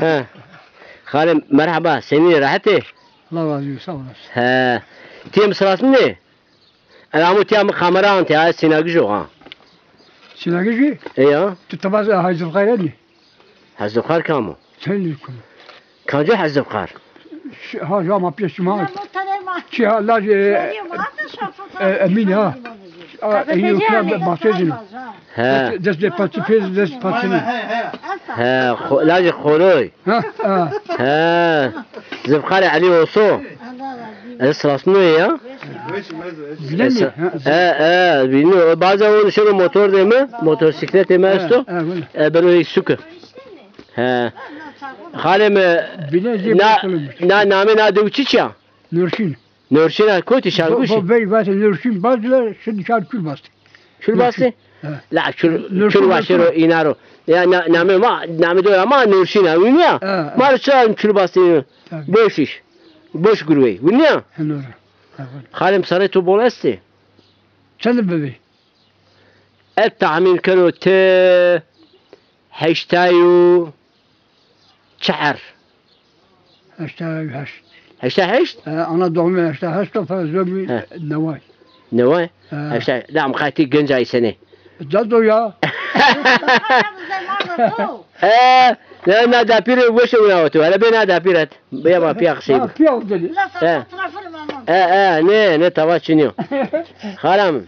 ها خالم مرحبا سنين راحتي الله razı olsun sağ olasın. ها تيم سراسن ne العمو تيام خمرة أنت هاي سيناج جوها Sinagıcı إيه tutamaz hacı gayret mi? حزب خار كامو Sen ne konu? كان جو حزب خار Ha jama piyasıma. Ki Allah emin ha. İyi okula bahsedin. ها Desde patifez desde patifez. ها لاجي خولوي Ha ha. ها زبخاري علي وصو السراسن يا Bilemiyor. بينو بعضا هو شنو موتور ديما موتوسيكلت ديما استو بنو يسوق ها خالم نا نامي نا دوچيچا Nurşin. نورشينا كوتي شاركوش Bu bey zaten Nurşin bazıları şimdi şarkı bastı. شو الباصي ها. لا شو واشرو ينارو يا نامي ما نامي دو ما نورشينا وينيا ما رشان شو الباصي بوشيش بوش قروي وينيا Nur. خالم صارتو بولستي Sen de bebeği. التعميم كانوا ت هشتايو شعر Haşta haş. هشتا هشت Ana doğum haşta haşta fazla ها. nevay. نواي ها. هشتا لا مخاتي جنجاي سنة Cadı ya. لا نادا بير وش وناوتو هلا بين نادا بيرت بيا ما فيها خشيب Piyav dedi. ne tavaçınıyor خالم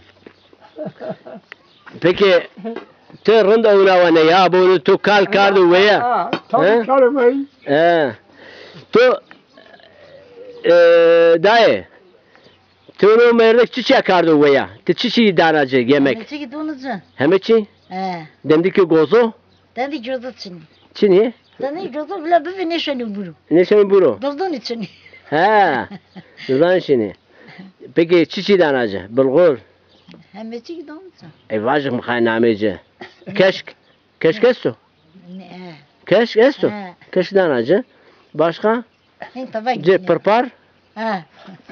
peki te rında unavane ya bunu tu kal kardu veya Ha. Tabii çağırmayı. tu daye tu no merlik çiçeği kardu veya te çiçeği danacı yemek Çeki donuzu. hemeçi demdiki gozo Dedi gözü için. çini Dedi gözü bile bir ne şöyle buru. ne şey buru Doldun için. ha Nurdan şini peki çiçeği danacı bulgur Hem çeki donuzu. vajık mı namece keşk esto Ne? keşk esto Ha. keşk danacı başka Hey tabii. ce pırpar Ha.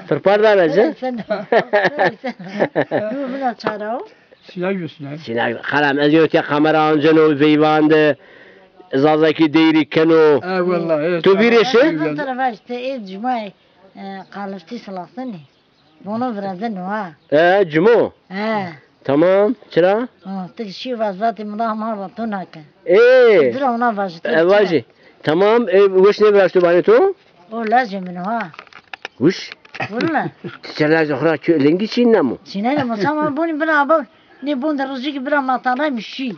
pırpar danacı Sen. Bu buna çağırıyor. Silah göster. Sinan خلام ازيوت يا خمرة انجنو فيواند زازاكي ديري كانو Vallahi. تو بيريشي Bu tarafa işte cuma kalıftı salasını. Bunu birazdan ha. جمو Ha. تمام شرا Ha. Tek şey var zaten buna marva tunaka. ايه Dur ona başladı. واجي تمام وش نبغى شو باني تو O lazım ha. وش Vurma. تشلا زخرا لينجي شي نامو Sinene masama bunu bana abi. Ne bunda rızık bir amatanaymış şey.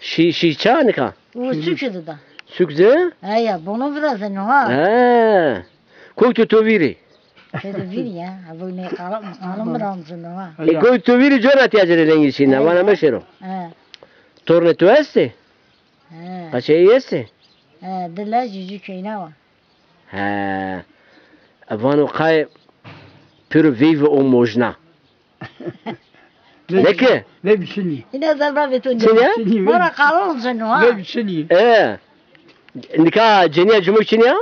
شي شانكا O süksüdü da. سكزه Ha ya bunu birazdan ha. ها كوتو توفيري Şöyle bir ya. Bu ne kalım bıramsın ha. كوتو توفيري جونا تياجري لينجي شي نام وانا مشيرو Ha. تورني تو استي Ha. قشي استي Ha. Dilla cücü köyüne var. ها افانو قاي بيرو فيفو او موجنا لكن Ne biçini? Yine zarba betun. Seni? Bana kalımsın ha. Ne biçini? ايه نكا جنيا جمو شنيا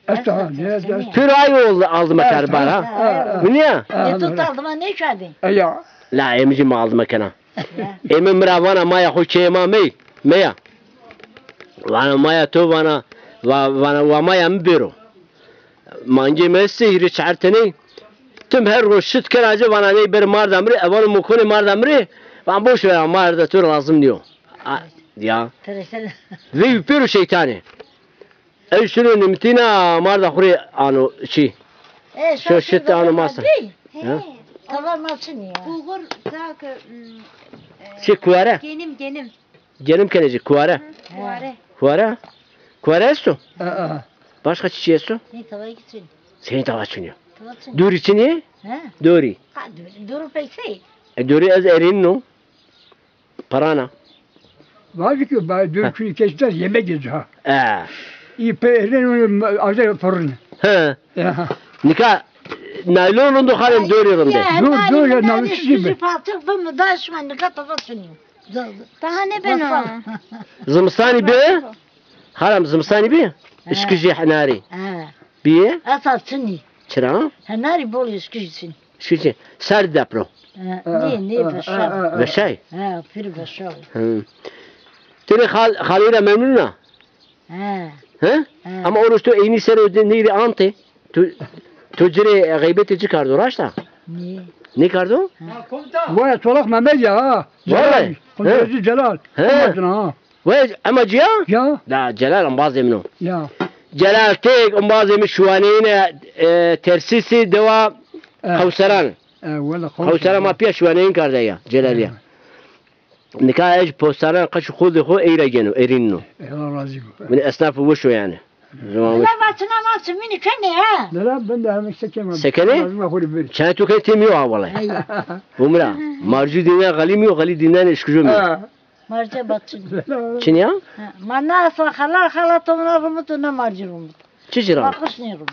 Esta ne? بيرو ايو aldı makar ha من يا Ne tutardım ha ne çağırdın? Ya. لا يمجي ما aldı makana ايم مراوانا ما يخو شيما ميا وانا ما تو وانا وما يمبرو مانجي مسي هيري شعرتني تم هر روشت كراجه وانا ني بر مار دمري اول مكوني مار دمري وان بوش ver مار da tur lazım diyor ya Teresel. ve bir şeytani اي شنو نمتينا مار da خوري انو شي Şu şit anı masa. Tamam nasılsın ya? Bulgur tak شي كواره genim gelim keneci kuare kuare. kuare esto Aa. başka çiçeği esto Ne tava gitsin? seni tava çınıyor Tavasın. duri çini Ha? duri Ha dur peki. duri az erinno parana Var ki ben dürkünü kestiler yemek yiyeceğiz ha. اه İyi peynirin acayip fırın. ها Ya. نكا نايلون عنده خالد دوري رمده Dur ya namus gibi. Patır bu mu daşman ne kadar tavasın. Daha ne ben o? زمستاني بيه خالم زمستاني بيه اشكجي حناري Ha. بيه Asatsın. شرا Hanari bol iskişsin. شكجي سار دابرو Ne başa. وشاي Ha pir başa. تري خالينا ممنونة Ha. Ha? Ama oruç tu eyni sene ödün neydi ante? Tu cire gıybeti çıkardı uğraşta. Niye? Ne kardı? Vay Tolak Mehmet ya ha. Vallahi. Kontrolcü Celal. He. Amacına ha. Ve ama ciya? Ya. Da Celal ambaz emno. Ya. Celal tek ambaz emi şuaneyne tersisi deva kavsaran. Valla Kavsaran ma piya şuaneyin kardı ya Celal ya. Nikah ej postaran kaç khud xo eira genu erinno. Allah razı olsun. Min esnaf وشو yani. Zaman Ne batına mini kene ha? Ne lan ben de hemen sekemem. Sekene? Lazım akıllı bir. كانت تو كانت ميو والله Hayır. بمرا مارجو دينا غالي ميو غالي دينا نشكجو ميو Ha. Marca batın. شنو يا Mana asla hala tomuna rumutu ne marcirum. تجرا Bakış ne rumut.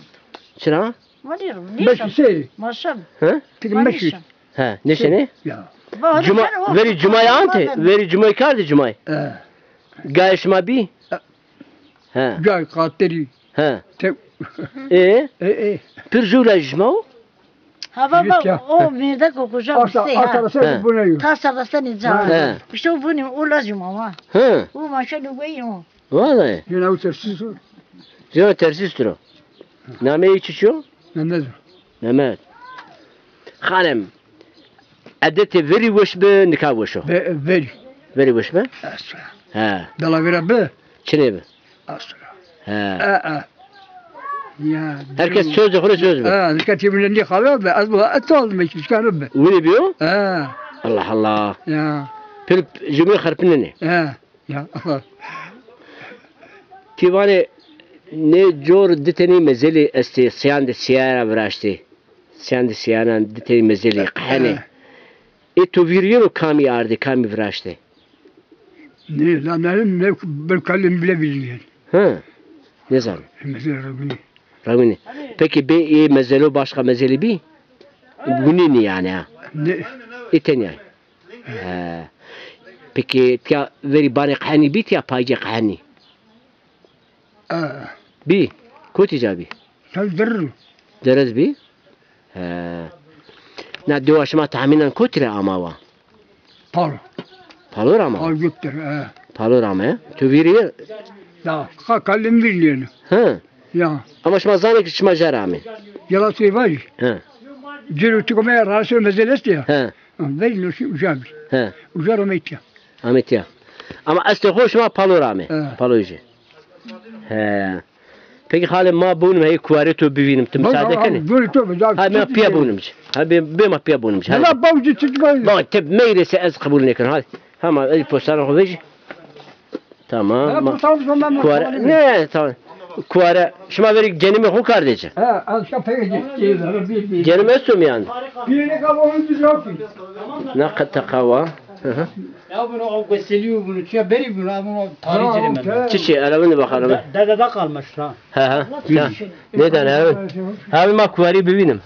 شنو Marirum. Beş Nişan. şey. Maşam. ها Peki meşhur. Manişan. ها نشني Ya. جمعة veri جمعة أنت veri جمعة كارد جمعة قايش ما بي ها Gel kateri. ها Te. إيه برجولا جمعة Ha baba Ya. o mirde kokuşa bir Asa şey ha. asarasa bu ne yok. Tasarrasa ne He. zaman. İşte bu ne ulacım ama. ها Bu maşallah koyuyor. والله Yine uçarsız. جمعة ترسيس ترى نامي يششو Ne ne? نمات خانم أدت veri وش بنكا وشو Ver. veri وش به Asla. ها Dala vera be. شنو به Asla. ها Ya. herkes söz de söz be Ha, dikkat yeminle ne haber be? Az bu at olmuş çıkarım be. وين بيو Ha. الله الله Ya. بيل جميع خربنني Ha. Ya. كيفاني ne jor diteni mezeli esti siyande siyara vrashti siyande siyara diteni mezeli qhane e tu viriyo kami ardi kami vrashti Ne lan ne ben kallim bile bilmiyorum. ha ne zaman Mesela Rabbini. Ramini peki be e mezelo başka mezeli bi bunini yani ha Ne? iten yani ha peki tya veri bani qhani bi tya paje qhani Ha. bi koti jabi Saldırır. درز بي نا دواش ما تعمينا كترة أماوا Pal. بالور أما Al götür. Ha. بالور أما تبيري Ya. Kallim bilmiyorum. ها Ya. أما شما زانك شما جرامي Yalan söylüyor. ها Ciro çıkmaya razı meselesi ya. ها Verin o şey ucağı. ها Ucağı mı ya? أمتيا أما أستخوش ما بالور أما آه. بالوجي ها peki halim ma bunum hey kuareto bivinin timsade kene Böyle tabii. ha ma pia bunumci ha be ma pia bunumci ha Hala bavcı çıkmıyor. ba teb meyrese az kabul nekin hadi ha ma el postana hoveji tamam Bu tarz ben kuare ne tamam kuare şuma verik cenimi hu kardeşi Ha, az kapıya geçti. Bir. cenimi esum yani Birine kavamın düzeltin. ne takawa Ya bunu o gösteriyor bunu. Ya beri bunu ama tarihçi demem. çişi alavını bakalım Dedede kalmış ha. ha neden abi ma kuari bivinim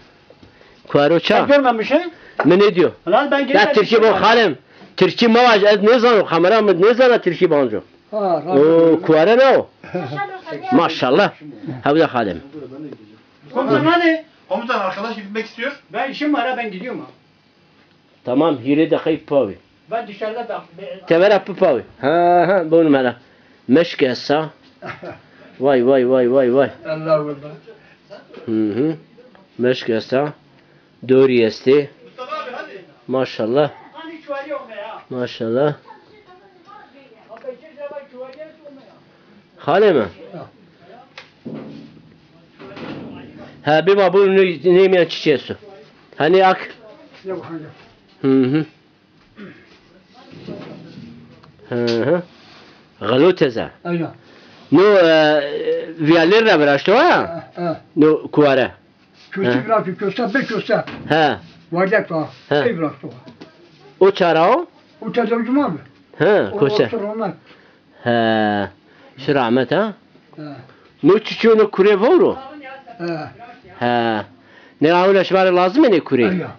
kuaro Sen ça görmemiş he? ne diyor Lan ben ya girmedim. Türkiye bu halim Türkiye mavac ez ne zanu kamera mı ne zana Türkiye banjo Ha, o kuare ne o maşallah ha bu da halim Komutan hadi. Komutan arkadaş gitmek istiyor. Ben işim var ha ben gidiyorum ha. tamam yürü de kayıp pavi Ben dışarıda da. تمرة بباوي ها بون مالا مشكي هسا واي واي واي واي واي Allah Allah. مشكي هسا دوري استي ما شاء الله Hani çuvali olma ya. ما شاء الله خالي ما ها بما بون نيمي تشيسو هني اك Ne bakacağım? غلو تزا Aynen. نو فيالير براشتو ها Ha. نو كوارا Köşe biraz köşe bir köşe. ها Varacak da. Ha. Şey biraz da. o çarao O tezemci mi abi? ها O كوسا sorunlar. ها شو رعمت ها Ha. نو تشو نو كوري فورو Ha. ها نراولا شمال لازم ني كوري Aynen.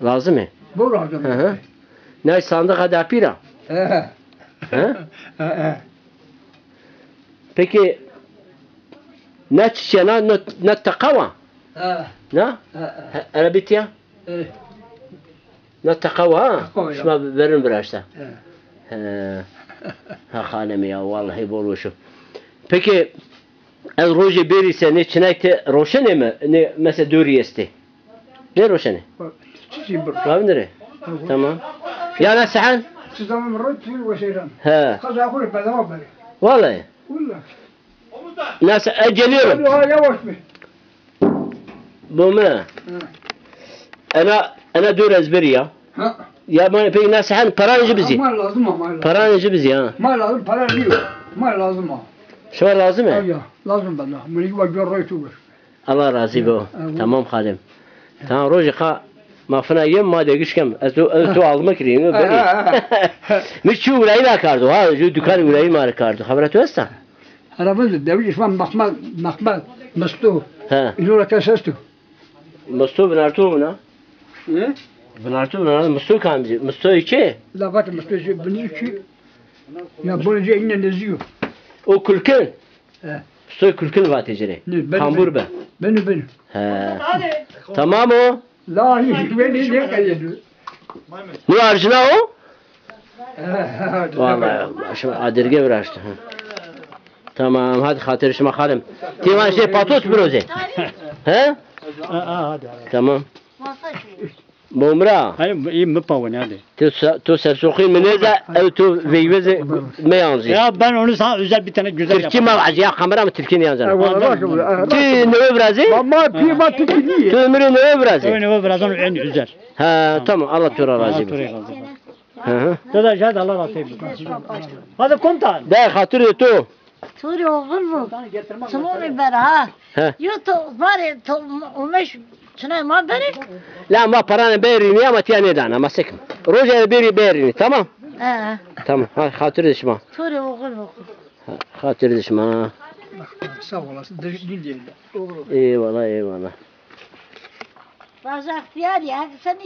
لازم Bu lazım. ها ناي صندوق هذا بيرا Ha. ها Ha. peki ne çiçeğine ne takawa Ha. ne Ha. arabitiya ne takawa ha Takawa ya. şuna verin biraz da Ha. ha hanım ya vallahi boluşum peki Ez roje beri se ne çinekte roşene mi? Ne mesela döri esti. Ne roşene? Çiçeği bır. Ravindire. Tamam. Ya ne sahan? Çizamın rot tül ve şeyden. He. Kaza kurup bedava bari. Vallahi. Ulla. Nasıl? Geliyorum. Hadi yavaş mı? Bu mu? Ana dör ezberi ya. Ha. Ya bana peki nasıl han paranıcı bizi? Mal lazım ama mal lazım. Paranıcı bizi ha. Mal lazım para yok. Mal lazım ama. Şu var lazım mı? Ya lazım bana. Bunu bak görüyor tuğur. Allah razı bu. Evet. Tamam halim. Tamam roje ka mafına yem ma de güçkem. Tu almak kireyim beri. Mişçu uğrayı da kardı ha. Şu dükkan uğrayı mı kardı? Haber tutarsa. Arabada devlet İslam makmal mestu. He. İzora kasastu. Mustu binartu buna. Ne? Binartu buna. Mustu kamcı. Mustu içi. La bak mestu bunu ki. Ya bunu je inne neziyor. O kulkün. He. Mustu kulkün vatecere. Ne, ben- Kambur be. Beni. He. Tamam o. La hiç beni ne kaydı. Ne harcına o? Vallahi şimdi adirge uğraştı. Tamam hadi hatırışma bakalım. Tivan şey patos broze. He? Hadi. Tamam. Masa şey. Bomra. Hayır iyi mi pavun hadi. Tu sersokin meneze ev tu veyveze meyanzi. Ya ben onu sana özel bir tane güzel Tilki yaparım. mavazi ya kamera mı tilkin yanzana. Vallahi Ti ne brazi? Ama pima tutuluyor. Tu ömrü ne brazi? Öyle o birazdan en güzel. Ha tamam Allah tura razı Allah olsun. turaya kaldı. Hı hı. Dede hadi Allah razı olsun. Hadi komutan. De hatır tu. Turi oğul mu? Sımoni ber ha. He. Yo to var to umeş çınay ma beri. La ma paranı berini ama tiyane dana masekim. Roja beri berini tamam. He. Tamam hatır düşma. Turi oğul mu? Hatır düşma. Sağ olasın. Dil değil. Eyvallah eyvallah. Bazı ihtiyar ya. Sen